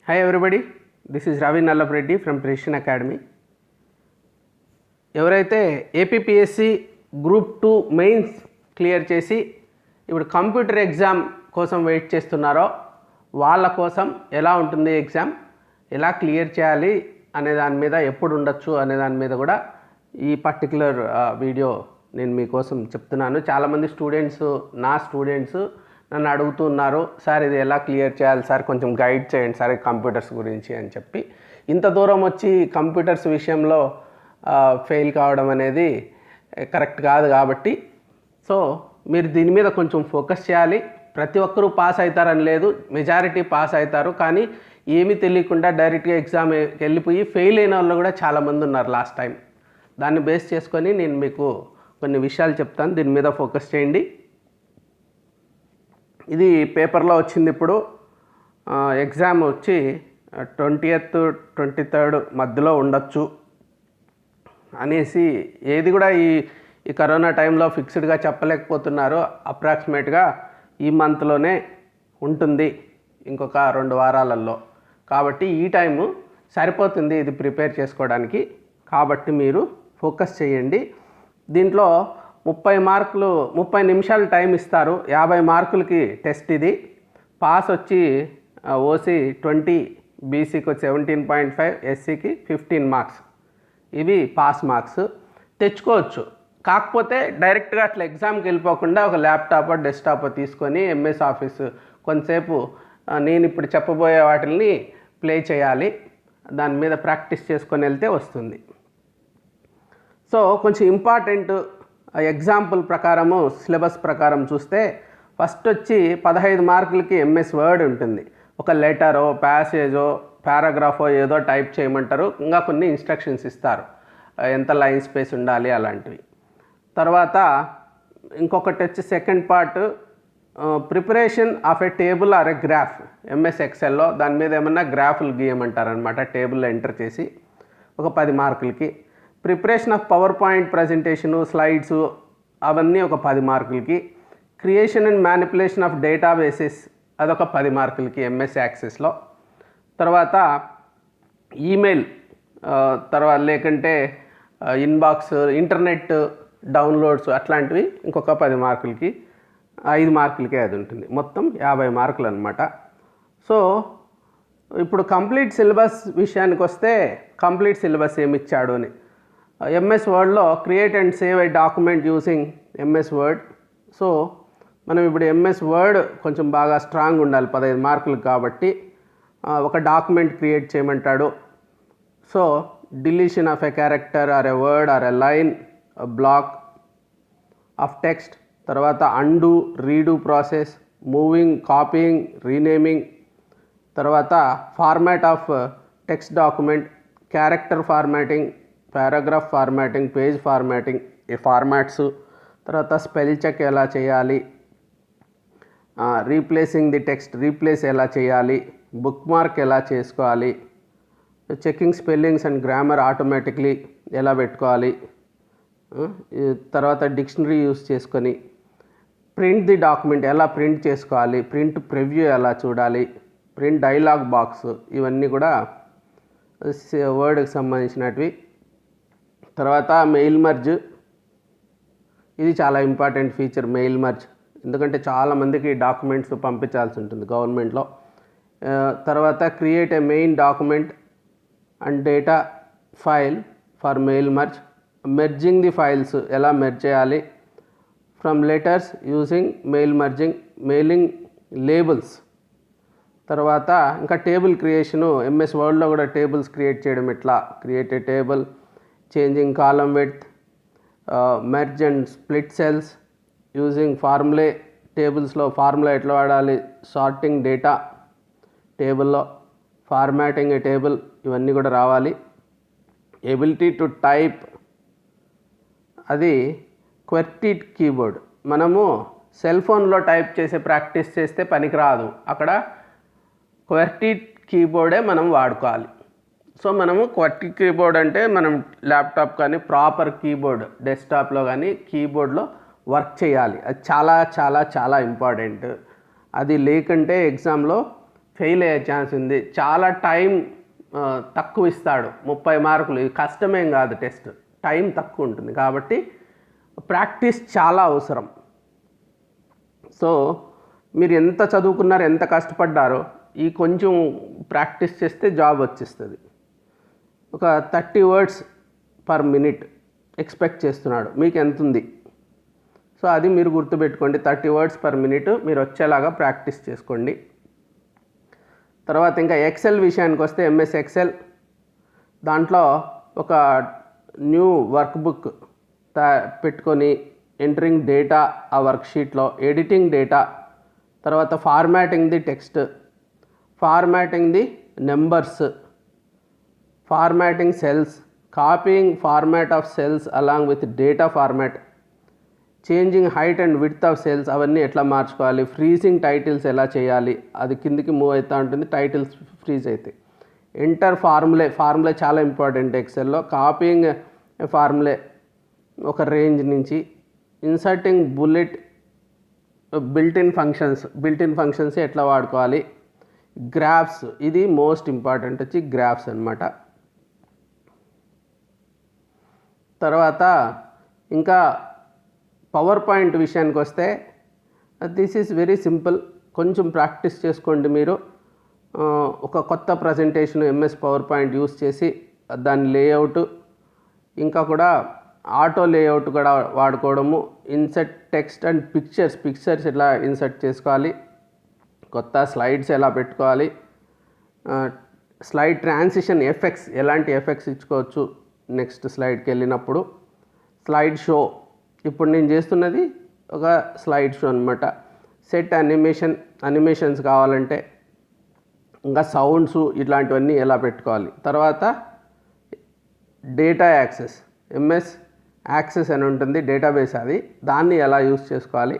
Hi everybody, this is Ravi Nallapreddy from Precision Academy. ఎవరైతే APPSC group 2 mains clear చేసి ఇప్పుడు computer exam కోసం wait చేస్తున్నారో వాళ్ళ కోసం ఎలా ఉంటుంది ఎగ్జామ్, ఎలా క్లియర్ చేయాలి అనే దాని మీద, ఎప్పుడు ఉండొచ్చు అనే దాని మీద కూడా ఈ పర్టికులర్ వీడియో నేను మీకోసం చెప్తున్నాను. చాలామంది నా స్టూడెంట్స్ నన్ను అడుగుతున్నారు, సార్ ఇది ఎలా క్లియర్ చేయాలి సార్, కొంచెం గైడ్ చేయండి సార్ కంప్యూటర్స్ గురించి అని చెప్పి. ఇంత దూరం వచ్చి కంప్యూటర్స్ విషయంలో ఫెయిల్ కావడం అనేది కరెక్ట్ కాదు. కాబట్టి మీరు దీని మీద కొంచెం ఫోకస్ చేయాలి. ప్రతి ఒక్కరూ పాస్ అవుతారని లేదు, మెజారిటీ పాస్ అవుతారు. కానీ ఏమీ తెలియకుండా డైరెక్ట్గా ఎగ్జామ్ వెళ్ళిపోయి ఫెయిల్ అయిన వాళ్ళు కూడా చాలామంది ఉన్నారు లాస్ట్ టైం. దాన్ని బేస్ చేసుకొని నేను మీకు కొన్ని విషయాలు చెప్తాను, దీని మీద ఫోకస్ చేయండి. ఇది పేపర్లో వచ్చింది. ఇప్పుడు ఎగ్జామ్ వచ్చి 20th 23rd మధ్యలో ఉండొచ్చు అనేసి ఏది కూడా ఈ కరోనా టైంలో ఫిక్స్డ్గా చెప్పలేకపోతున్నారు. అప్రాక్సిమేట్గా ఈ మంత్లోనే ఉంటుంది, ఇంకొక 2 వారాలలో. కాబట్టి ఈ టైము సరిపోతుంది ఇది ప్రిపేర్ చేసుకోవడానికి. కాబట్టి మీరు ఫోకస్ చేయండి. దీంట్లో 30 నిమిషాలు టైం ఇస్తారు. 50 మార్కులకి టెస్ట్ ఇది. పాస్ వచ్చి ఓసీ 20, బీసీకి వచ్చి 17.5, ఎస్సీకి 15 మార్క్స్. ఇవి పాస్ మార్క్స్ తెచ్చుకోవచ్చు. కాకపోతే డైరెక్ట్గా అట్లా ఎగ్జామ్కి వెళ్ళిపోకుండా ఒక ల్యాప్టాప్ డెస్క్టాప్ తీసుకొని ఎంఎస్ ఆఫీస్ కొంతసేపు నేను ఇప్పుడు చెప్పబోయే వాటిని ప్లే చేయాలి, దాని మీద ప్రాక్టీస్ చేసుకొని వెళ్తే వస్తుంది. కొంచెం ఇంపార్టెంట్ ఎగ్జాంపుల్ ప్రకారము, సిలబస్ ప్రకారం చూస్తే ఫస్ట్ వచ్చి 15 మార్కులకి ఎంఎస్ వర్డ్ ఉంటుంది. ఒక లెటరో, ప్యాసేజో, పారాగ్రాఫో ఏదో టైప్ చేయమంటారు. ఇంకా కొన్ని ఇన్స్ట్రక్షన్స్ ఇస్తారు, ఎంత లైన్ స్పేస్ ఉండాలి అలాంటివి. తర్వాత ఇంకొకటి వచ్చి second part, preparation of a table or a graph. MS ఎక్సెల్లో దాని మీద ఏమన్నా గ్రాఫ్లు గీయమంటారు అనమాట, టేబుల్లో ఎంటర్ చేసి. ఒక 10 మార్కులకి. Preparation of power point presentation, slides అవన్నీ ఒక 10 మార్కులకి. Creation and manipulation of databases అదొక 10 మార్కులకి ఎంఎస్ యాక్సెస్లో. తర్వాత ఈమెయిల్, తర్వాత లేకంటే ఇన్బాక్స్, ఇంటర్నెట్ డౌన్లోడ్స్ అట్లాంటివి ఇంకొక 10 మార్కులకి. 5 మార్కులకే అది ఉంటుంది. మొత్తం 50 మార్కులు అనమాట. ఇప్పుడు కంప్లీట్ సిలబస్ విషయానికి వస్తే, కంప్లీట్ సిలబస్ ఏమి ఇచ్చాడు అని, ఎంఎస్ వర్డ్లో create and save a document using MS Word. మనం ఇప్పుడు ఎంఎస్ వర్డ్ కొంచెం బాగా స్ట్రాంగ్ ఉండాలి 15 మార్కులు కాబట్టి. ఒక డాక్యుమెంట్ క్రియేట్ చేయమంటాడు. Deletion of a character or a word or a line, block of text. తర్వాత undo, redo process, moving, copying, renaming. తర్వాత format of text document, character formatting, paragraph formatting, page formatting, ఈ formats. తర్వాత spell check ఎలా చేయాలి, replacing the text, replace ఎలా చేయాలి, book mark ఎలా చేసుకోవాలి, checking spellings and grammar automatically ఎలా పెట్టుకోవాలి. తర్వాత డిక్షనరీ యూస్ చేసుకొని ప్రింట్ ది డాక్యుమెంట్ ఎలా ప్రింట్ చేసుకోవాలి, ప్రింట్ ప్రివ్యూ ఎలా చూడాలి, ప్రింట్ డైలాగ్ బాక్స్, ఇవన్నీ కూడా వర్డ్కి సంబంధించినవి. తర్వాత మెయిల్ మర్జ్, ఇది చాలా ఇంపార్టెంట్ ఫీచర్ మెయిల్ మర్జ్, ఎందుకంటే చాలామందికి డాక్యుమెంట్స్ పంపించాల్సి ఉంటుంది గవర్నమెంట్లో. తర్వాత create a main document and data file for male merge, merging the files ఎలా మెర్జ్ చేయాలి, from letters using mail merging, mailing labels. తర్వాత ఇంకా టేబుల్ క్రియేషను, ఎంఎస్ వర్డ్లో కూడా టేబుల్స్ క్రియేట్ చేయడం ఎట్లా, create a table, changing column width, merge and split cells using formulae. టేబుల్స్లో formula ఎట్లా వాడాలి, సార్టింగ్ డేటా టేబుల్లో, ఫార్మాటింగ్ ఏ టేబుల్, ఇవన్నీ కూడా రావాలి. ఎబిలిటీ టు టైప్, అది క్వర్టీ కీబోర్డ్. మనము సెల్ ఫోన్లో టైప్ చేసే ప్రాక్టీస్ చేస్తే పనికిరాదు, అక్కడ క్వర్టీ కీబోర్డే మనం వాడుకోవాలి. మనము క్వర్టీ కీబోర్డ్ అంటే మనం ల్యాప్టాప్ కానీ ప్రాపర్ కీబోర్డ్, డెస్క్టాప్లో కానీ కీబోర్డ్లో వర్క్ చేయాలి. అది చాలా చాలా చాలా ఇంపార్టెంట్. అది లేకుంటే ఎగ్జామ్లో ఫెయిల్ అయ్యే ఛాన్స్ ఉంది. చాలా టైం తక్కువ ఇస్తాడు. 30 మార్కులు కష్టమేం కాదు, టెస్ట్ టైం తక్కువ ఉంటుంది కాబట్టి ప్రాక్టీస్ చాలా అవసరం. సో మీరు ఎంత చదువుకున్నారో, ఎంత కష్టపడ్డారో, ఈ కొంచెం ప్రాక్టీస్ చేస్తే జాబ్ వచ్చేస్తుంది. ఒక 30 words per minute ఎక్స్పెక్ట్ చేస్తున్నాడు, మీకు ఎంత ఉంది? సో అది మీరు గుర్తుపెట్టుకోండి. 30 words per minute మీరు వచ్చేలాగా ప్రాక్టీస్ చేసుకోండి. తర్వాత ఇంకా ఎక్సెల్ విషయానికి వస్తే, ఎంఎస్ ఎక్సెల్ దాంట్లో ఒక న్యూ వర్క్ బుక్ పెట్టుకొని ఎంటరింగ్ డేటా ఆ వర్క్షీట్లో, ఎడిటింగ్ డేటా, తర్వాత formatting the text, formatting the numbers, formatting cells, copying format of cells along with data format, changing height and width of cells అవన్నీ ఎట్లా మార్చుకోవాలి, freezing titles ఎలా చేయాలి, అది కిందికి మూవ్ అవుతూ ఉంటుంది, టైటిల్స్ ఫ్రీజ్ అవుతాయి. ఎంటర్ ఫార్ములే చాలా ఇంపార్టెంట్ ఎక్సెల్లో. కాపీయింగ్ ఫార్ములే ఒక రేంజ్ నుంచి, ఇన్సర్టింగ్ బిల్ట్ ఇన్ ఫంక్షన్స్ ఎట్లా వాడుకోవాలి, గ్రాఫ్స్ ఇది మోస్ట్ ఇంపార్టెంట్ వచ్చి గ్రాఫ్స్ అనమాట. తర్వాత ఇంకా పవర్ పాయింట్ విషయానికి వస్తే, దిస్ ఈజ్ వెరీ సింపుల్. కొంచెం ప్రాక్టీస్ చేసుకోండి మీరు. ఒక కొత్త presentation MS power point use చేసి దాని లేఅవుట్, ఇంకా కూడా ఆటో లేఅవుట్ కూడా వాడుకోవడము, ఇన్సర్ట్ టెక్స్ట్ అండ్ పిక్చర్స్ ఎట్లా ఇన్సర్ట్ చేసుకోవాలి, కొత్త స్లైడ్స్ ఎలా పెట్టుకోవాలి, స్లైడ్ ట్రాన్సిషన్ ఎఫెక్ట్స్ ఎలాంటి ఎఫెక్ట్స్ ఇచ్చుకోవచ్చు నెక్స్ట్ స్లైడ్కి వెళ్ళినప్పుడు, స్లైడ్ షో ఇప్పుడు నేను చేస్తున్నది ఒక స్లైడ్ షో అనమాట. సెట్ అనిమేషన్స్ కావాలంటే, ఇంకా సౌండ్స్ ఇట్లాంటివన్నీ ఎలా పెట్టుకోవాలి. తర్వాత డేటా యాక్సెస్, ఎంఎస్ యాక్సెస్ అని ఉంటుంది డేటాబేస్, అది దాన్ని ఎలా యూస్ చేసుకోవాలి.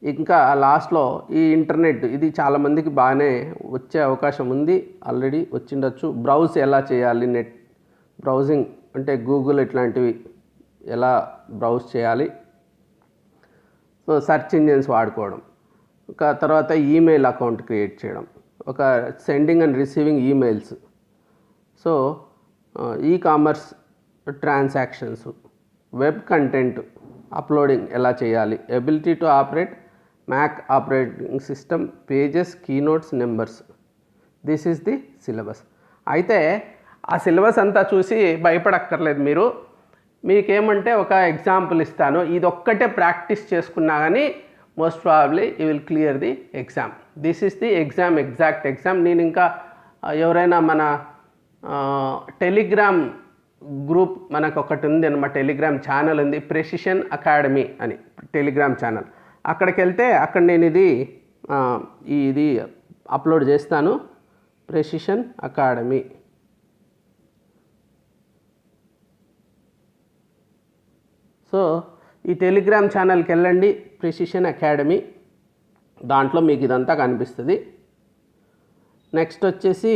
ఇంకా లాస్ట్లో ఈ ఇంటర్నెట్, ఇది చాలామందికి బాగానే వచ్చే అవకాశం ఉంది, ఆల్రెడీ వచ్చిండొచ్చు. బ్రౌజ్ ఎలా చేయాలి, నెట్ బ్రౌజింగ్ అంటే గూగుల్ ఇట్లాంటివి ఎలా బ్రౌజ్ చేయాలి. సో సెర్చ్ ఇంజిన్స్ వాడుకోవడం, ఒక తర్వాత ఈమెయిల్ అకౌంట్ క్రియేట్ చేయడం, ఒక sending and receiving emails, so e-commerce transactions, web content uploading ఎలా చేయాలి, ability to operate Mac operating system, Pages, Keynotes, Numbers. This is the syllabus. అయితే ఆ సిలబస్ అంతా చూసి భయపడక్కర్లేదు మీరు. మీకేమంటే ఒక ఎగ్జాంపుల్ ఇస్తాను, ఇది ఒక్కటే ప్రాక్టీస్ చేసుకున్నా కానీ most probably you will clear the exam. This is the exam, exact exam. నేను ఇంకా ఎవరైనా మన టెలిగ్రామ్ గ్రూప్ మనకు ఒకటి ఉంది అనమాట, టెలిగ్రామ్ ఛానల్ ఉంది, ప్రెసిషన్ అకాడమీ అని టెలిగ్రామ్ ఛానల్. అక్కడికి వెళ్తే అక్కడ నేను ఇది అప్లోడ్ చేస్తాను, ప్రెసిషన్ అకాడమీ. సో ఈ టెలిగ్రామ్ ఛానల్కి వెళ్ళండి, ప్రెసిషన్ అకాడమీ, దాంట్లో మీకు ఇదంతా కనిపిస్తుంది. నెక్స్ట్ వచ్చేసి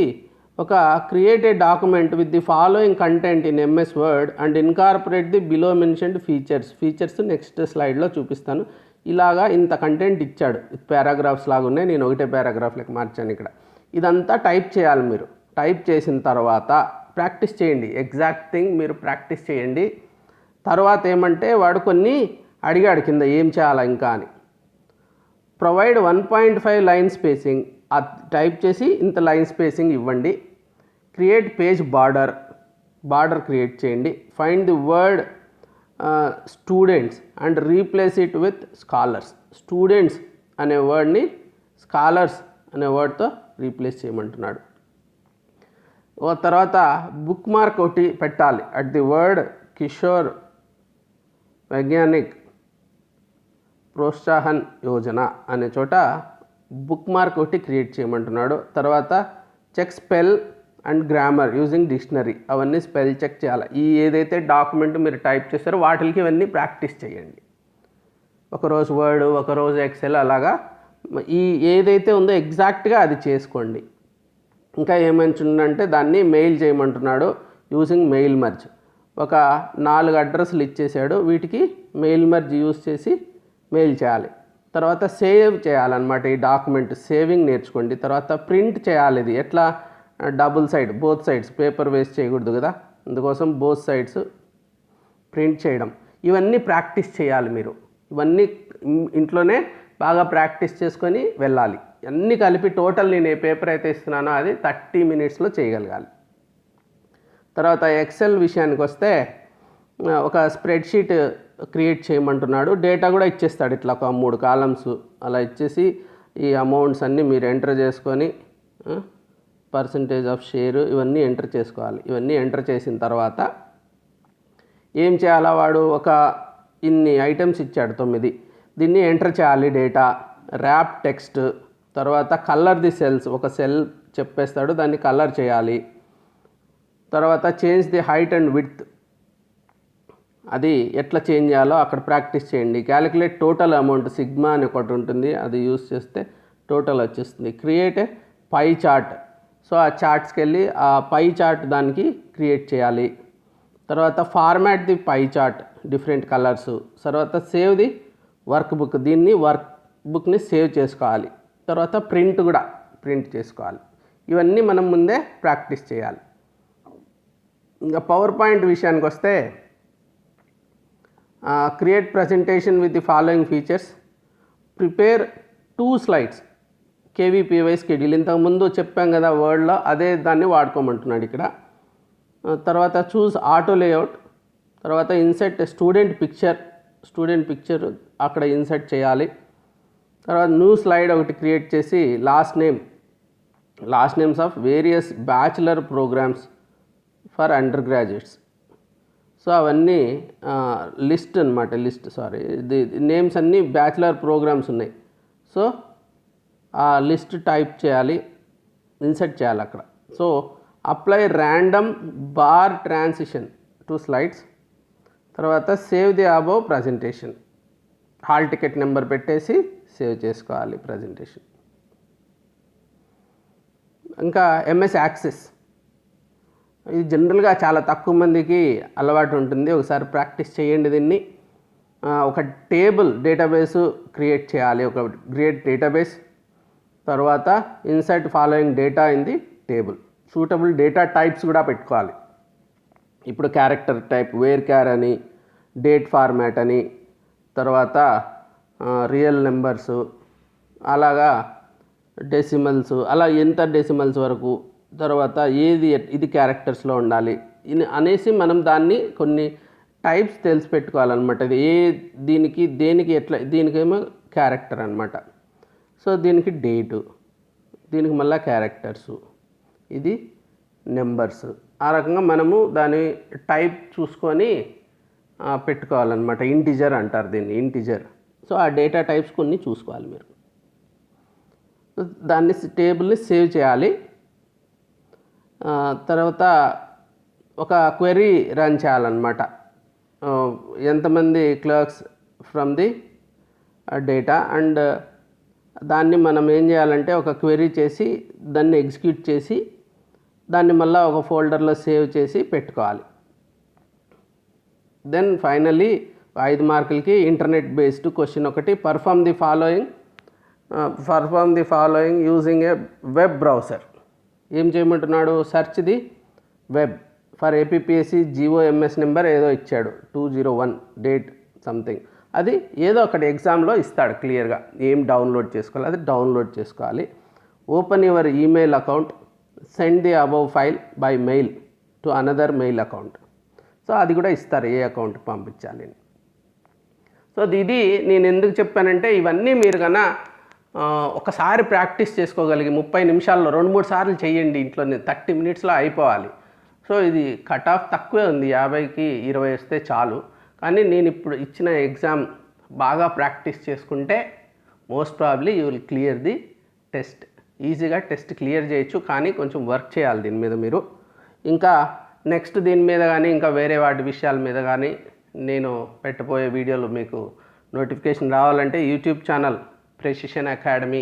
ఒక create a document with the following content in MS word and incorporate the below mentioned features next స్లైడ్లో చూపిస్తాను. ఇలాగా ఇంత కంటెంట్ ఇచ్చాడు, పారాగ్రాఫ్స్ లాగా ఉన్నాయి, నేను ఒకటే పారాగ్రాఫ్లకు మార్చాను ఇక్కడ. ఇదంతా టైప్ చేయాలి మీరు. టైప్ చేసిన తర్వాత ప్రాక్టీస్ చేయండి, ఎగ్జాక్ట్ థింగ్ మీరు ప్రాక్టీస్ చేయండి. తర్వాత ఏమంటే వాడు కొన్ని అడిగాడు కింద ఏం చేయాలా ఇంకా అని. ప్రొవైడ్ 1.5 లైన్ స్పేసింగ్, టైప్ చేసి ఇంత లైన్ స్పేసింగ్ ఇవ్వండి. క్రియేట్ పేజ్ బార్డర్ క్రియేట్ చేయండి. Find the word students and replace it with scholars. Students అనే వర్డ్ని స్కాలర్స్ అనే వర్డ్తో రీప్లేస్ చేయమంటున్నాడు. తర్వాత బుక్ మార్క్ ఒకటి పెట్టాలి. At the word Kishore Vaigyanik Protsahan Yojana అనే చోట బుక్ మార్క్ ఒకటి క్రియేట్ చేయమంటున్నాడు. తర్వాత check spell and grammar using dictionary, అవన్నీ స్పెల్ చెక్ చేయాలి. ఈ ఏదైతే డాక్యుమెంట్ మీరు టైప్ చేస్తారో వాటికి ఇవన్నీ ప్రాక్టీస్ చేయండి. ఒకరోజు వర్డ్, ఒకరోజు ఎక్సెల్, అలాగా ఈ ఏదైతే ఉందో ఎగ్జాక్ట్గా అది చేసుకోండి. ఇంకా ఏమంటుందంటే దాన్ని మెయిల్ చేయమంటున్నాడు యూజింగ్ మెయిల్ మర్జ్. ఒక 4 అడ్రస్లు ఇచ్చేసాడు, వీటికి మెయిల్ మర్జ్ యూజ్ చేసి మెయిల్ చేయాలి. తర్వాత సేవ్ చేయాలన్నమాట ఈ డాక్యుమెంట్, సేవింగ్ నేర్చుకోండి. తర్వాత ప్రింట్ చేయాలి. ఇది ఎట్లా, double side, both sides, paper waste చేయకూడదు కదా, అందుకోసం బోత్ సైడ్స్ ప్రింట్ చేయడం. ఇవన్నీ ప్రాక్టీస్ చేయాలి మీరు. ఇవన్నీ ఇంట్లోనే బాగా ప్రాక్టీస్ చేసుకొని వెళ్ళాలి. అన్నీ కలిపి టోటల్ నేను ఏ పేపర్ అయితే ఇస్తున్నానో అది 30 మినిట్స్లో చేయగలగాలి. తర్వాత ఎక్సెల్ విషయానికి వస్తే ఒక స్ప్రెడ్షీట్ క్రియేట్ చేయమంటున్నాడు. డేటా కూడా ఇచ్చేస్తాడు, ఇట్లా ఒక 3 కాలమ్స్ అలా ఇచ్చేసి ఈ అమౌంట్స్ అన్నీ మీరు ఎంటర్ చేసుకొని పర్సంటేజ్ ఆఫ్ షేర్ ఇవన్నీ ఎంటర్ చేసుకోవాలి. ఇవన్నీ ఎంటర్ చేసిన తర్వాత ఏం చేయాలా, వాడు ఒక ఇన్ని ఐటమ్స్ ఇచ్చాడు 9, దీన్ని ఎంటర్ చేయాలి. డేటా, ర్యాప్ టెక్స్ట్, తర్వాత కలర్ ది సెల్స్, ఒక సెల్ చెప్పేస్తాడు దాన్ని కలర్ చేయాలి. తర్వాత change the height and width, అది ఎట్లా చేంజ్ చేయాలో అక్కడ ప్రాక్టీస్ చేయండి. క్యాలిక్యులేట్ టోటల్ అమౌంట్, సిగ్మా అని ఒకటి ఉంటుంది, అది యూస్ చేస్తే టోటల్ వచ్చేస్తుంది. Create a pie chart, so ఆ చార్ట్స్కి వెళ్ళి ఆ పై చార్ట్ దానికి క్రియేట్ చేయాలి. తర్వాత format the pie chart, different colours. తర్వాత సేవ్ ది వర్క్ బుక్, దీన్ని వర్క్ బుక్ని సేవ్ చేసుకోవాలి. తర్వాత ప్రింట్ కూడా ప్రింట్ చేసుకోవాలి. ఇవన్నీ మనం ముందే ప్రాక్టీస్ చేయాలి. ఇంకా పవర్ పాయింట్ విషయానికి వస్తే create presentation with the following features, prepare 2 slides, KVPY schedule. ఇంతకుముందు చెప్పాం కదా వర్డ్లో, అదే దాన్ని వాడుకోమంటున్నాడు ఇక్కడ. తర్వాత చూస్ ఆటో లేఅవుట్, తర్వాత ఇన్సర్ట్ స్టూడెంట్ పిక్చర్ అక్కడ ఇన్సర్ట్ చేయాలి. తర్వాత న్యూ స్లైడ్ ఒకటి క్రియేట్ చేసి last names of various bachelor programmes for undergraduates. So అవన్నీ లిస్ట్ ఇది నేమ్స్ అన్నీ బ్యాచులర్ ప్రోగ్రామ్స్ ఉన్నాయి. సో ఆ లిస్ట్ టైప్ చేయాలి, ఇన్సర్ట్ చేయాలి అక్కడ. So apply random bar transition to slides. తర్వాత save the above presentation, hall ticket number పెట్టేసి సేవ్ చేసుకోవాలి ప్రజెంటేషన్. ఇంకా ఎంఎస్ యాక్సెస్, ఇది జనరల్గా చాలా తక్కువ మందికి అలవాటు ఉంటుంది. ఒకసారి ప్రాక్టీస్ చేయండి దీన్ని. ఒక డేటాబేస్ క్రియేట్ చేయాలి, ఒక క్రియేట్ డేటాబేస్. తర్వాత insert following data in the table, suitable data types కూడా పెట్టుకోవాలి. ఇప్పుడు క్యారెక్టర్ టైప్ వేర్ క్యార్ అని, డేట్ ఫార్మాట్ అని, తర్వాత రియల్ నెంబర్స్, అలాగా డెసిమల్స్, అలా ఎంత డెసిమల్స్ వరకు, తర్వాత ఇది క్యారెక్టర్స్లో ఉండాలి అనేసి మనం దాన్ని కొన్ని టైప్స్ తెలిసి పెట్టుకోవాలన్నమాట. ఇది దేనికి ఎట్లా, దీనికేమో క్యారెక్టర్ అనమాట. సో దీనికి డేటు, దీనికి మళ్ళీ క్యారెక్టర్సు, ఇది నెంబర్స్. ఆ రకంగా మనము దాని టైప్ చూసుకొని పెట్టుకోవాలన్నమాట. ఇంటిజర్ అంటారు దీన్ని, ఇంటిజర్. సో ఆ డేటా టైప్స్ కొన్ని చూసుకోవాలి మీరు. దాన్ని టేబుల్ని సేవ్ చేయాలి. తర్వాత ఒక క్వెరీ రన్ చేయాలన్నమాట. ఎంతమంది clerks from the data, and దాన్ని మనం ఏం చేయాలంటే ఒక క్వెరీ చేసి దాన్ని ఎగ్జిక్యూట్ చేసి దాన్ని మళ్ళీ ఒక ఫోల్డర్లో సేవ్ చేసి పెట్టుకోవాలి. దెన్ ఫైనల్లీ 5 మార్కులకి ఇంటర్నెట్ బేస్డ్ క్వశ్చన్ ఒకటి, perform the following using a web browser. ఏం చేయమంటున్నాడు, search the web for APPSC GOMS number ఏదో ఇచ్చాడు 201 డేట్ సంథింగ్, అది ఏదో ఒకటి ఎగ్జామ్లో ఇస్తాడు క్లియర్గా. ఏం డౌన్లోడ్ చేసుకోవాలి, అది డౌన్లోడ్ చేసుకోవాలి. Open your email account, send the above file by mail to another mail account. So అది కూడా ఇస్తారు, ఏ అకౌంట్కి పంపించాలి. సో ఇది నేను ఎందుకు చెప్పానంటే, ఇవన్నీ మీరు కన్నా ఒకసారి ప్రాక్టీస్ చేసుకోగలిగి 30 నిమిషాల్లో 2-3 సార్లు చేయండి ఇంట్లోనే, 30 మినిట్స్లో అయిపోవాలి. సో ఇది కట్ ఆఫ్ తక్కువే ఉంది, 50కి 20 వస్తే చాలు. కానీ నేను ఇప్పుడు ఇచ్చిన ఎగ్జామ్ బాగా ప్రాక్టీస్ చేసుకుంటే most probably you will clear the test. ఈజీగా టెస్ట్ క్లియర్ చేయొచ్చు, కానీ కొంచెం వర్క్ చేయాలి దీని మీద మీరు. ఇంకా నెక్స్ట్ దీని మీద కానీ ఇంకా వేరే వాటి విషయాల మీద కానీ నేను పెట్టబోయే వీడియోలు మీకు నోటిఫికేషన్ రావాలంటే YouTube channel precision academy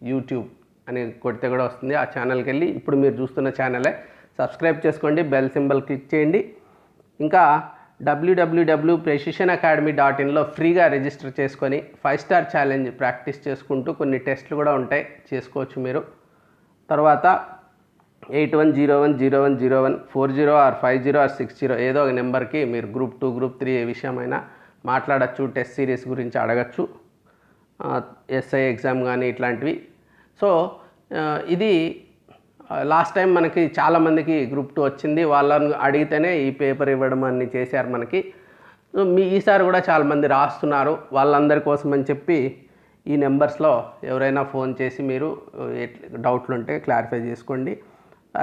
YouTube అని కొడితే కూడా వస్తుంది. ఆ ఛానల్కి వెళ్ళి ఇప్పుడు మీరు చూస్తున్న ఛానలే సబ్స్క్రైబ్ చేసుకోండి, బెల్ సింబల్ క్లిక్ చేయండి. ఇంకా www.precisionacademy.inలో ఫ్రీగా రిజిస్టర్ చేసుకొని 5 స్టార్ ఛాలెంజ్ ప్రాక్టీస్ చేసుకుంటూ కొన్ని టెస్టులు కూడా ఉంటాయి, చేసుకోవచ్చు మీరు. తర్వాత 81010101 40 ఆర్ 50 ఆర్ 60 ఏదో ఒక నెంబర్కి మీరు గ్రూప్ 2 గ్రూప్ 3 ఏ విషయమైనా మాట్లాడచ్చు, టెస్ట్ సిరీస్ గురించి అడగచ్చు, ఎస్ఐ ఎగ్జామ్ కానీ ఇట్లాంటివి. సో ఇది లాస్ట్ టైం మనకి చాలామందికి గ్రూప్ 2 వచ్చింది, వాళ్ళని అడిగితేనే ఈ పేపర్ ఇవ్వడం అన్ని చేశారు మనకి. ఈసారి కూడా చాలామంది రాస్తున్నారు, వాళ్ళందరి కోసం అని చెప్పి ఈ నెంబర్స్లో ఎవరైనా ఫోన్ చేసి మీరు డౌట్లు ఉంటే క్లారిఫై చేసుకోండి.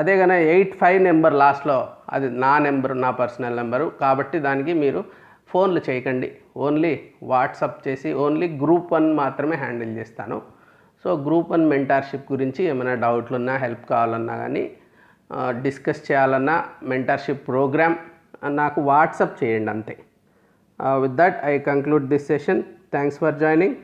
అదే కానీ 85 నెంబర్ లాస్ట్లో అది నా నెంబరు, నా పర్సనల్ నెంబరు కాబట్టి దానికి మీరు ఫోన్లు చేయకండి, ఓన్లీ వాట్సాప్ చేసి ఓన్లీ గ్రూప్ 1 మాత్రమే హ్యాండిల్ చేస్తాను. సో గ్రూప్ 1 మెంటార్షిప్ గురించి ఏమైనా డౌట్లు ఉన్నా, హెల్ప్ కావాలన్నా కానీ, డిస్కస్ చేయాలన్నా, మెంటార్షిప్ ప్రోగ్రామ్ నాకు వాట్సాప్ చేయండి అంతే. With that I conclude this session. Thanks for joining.